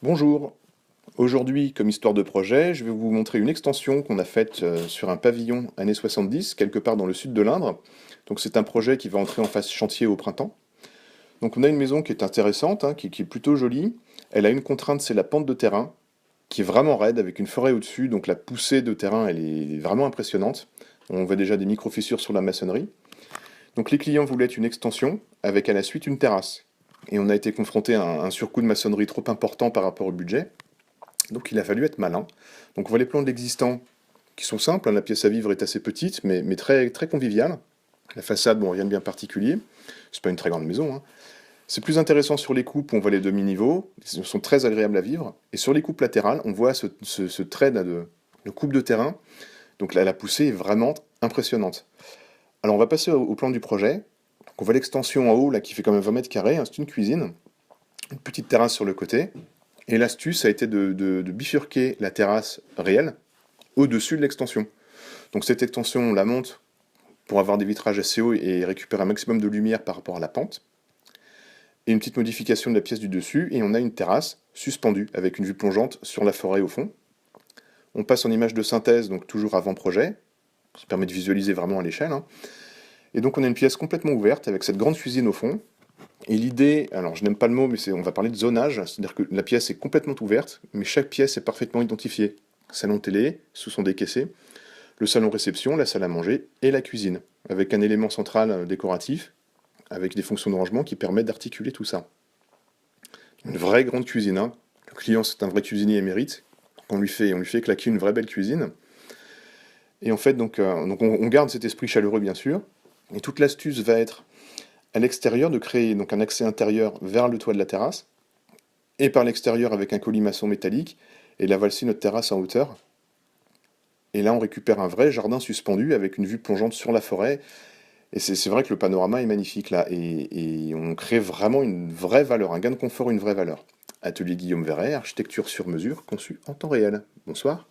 Bonjour, aujourd'hui comme histoire de projet, je vais vous montrer une extension qu'on a faite sur un pavillon années 70, quelque part dans le sud de l'Indre. Donc c'est un projet qui va entrer en phase chantier au printemps. Donc on a une maison qui est intéressante, hein, qui est plutôt jolie. Elle a une contrainte, c'est la pente de terrain, qui est vraiment raide avec une forêt au-dessus, donc la poussée de terrain elle est vraiment impressionnante. On voit déjà des micro-fissures sur la maçonnerie. Donc les clients voulaient une extension avec à la suite une terrasse. Et on a été confronté à un surcoût de maçonnerie trop important par rapport au budget. Donc il a fallu être malin. Donc on voit les plans de l'existant qui sont simples, hein. La pièce à vivre est assez petite, mais très, très conviviale. La façade, bon, rien de bien particulier. C'est pas une très grande maison, hein. C'est plus intéressant sur les coupes, on voit les demi-niveaux, ils sont très agréables à vivre. Et sur les coupes latérales, on voit ce trait là de coupe de terrain. Donc là, la poussée est vraiment impressionnante. Alors on va passer au plan du projet. Donc on voit l'extension en haut là qui fait quand même 20 mètres carrés, hein. C'est une cuisine, une petite terrasse sur le côté. Et l'astuce a été de bifurquer la terrasse réelle au-dessus de l'extension. Donc cette extension, on la monte pour avoir des vitrages assez hauts et récupérer un maximum de lumière par rapport à la pente. Et une petite modification de la pièce du dessus, et on a une terrasse suspendue avec une vue plongeante sur la forêt au fond. On passe en image de synthèse, donc toujours avant-projet, qui permet de visualiser vraiment à l'échelle, hein. Et donc on a une pièce complètement ouverte avec cette grande cuisine au fond. Et l'idée, alors je n'aime pas le mot, mais on va parler de zonage, c'est-à-dire que la pièce est complètement ouverte, mais chaque pièce est parfaitement identifiée. Salon télé, sous son décaissé, le salon réception, la salle à manger et la cuisine, avec un élément central décoratif, avec des fonctions de rangement qui permettent d'articuler tout ça. Une vraie grande cuisine, hein. Le client c'est un vrai cuisinier émérite, on lui fait claquer une vraie belle cuisine. Et en fait, on garde cet esprit chaleureux bien sûr, et toute l'astuce va être à l'extérieur de créer donc un accès intérieur vers le toit de la terrasse, et par l'extérieur avec un colimaçon métallique, et là voici notre terrasse en hauteur. Et là on récupère un vrai jardin suspendu avec une vue plongeante sur la forêt, et c'est vrai que le panorama est magnifique là, et on crée vraiment une vraie valeur, un gain de confort, une vraie valeur. Atelier Guillaume Verret, architecture sur mesure, conçue en temps réel. Bonsoir.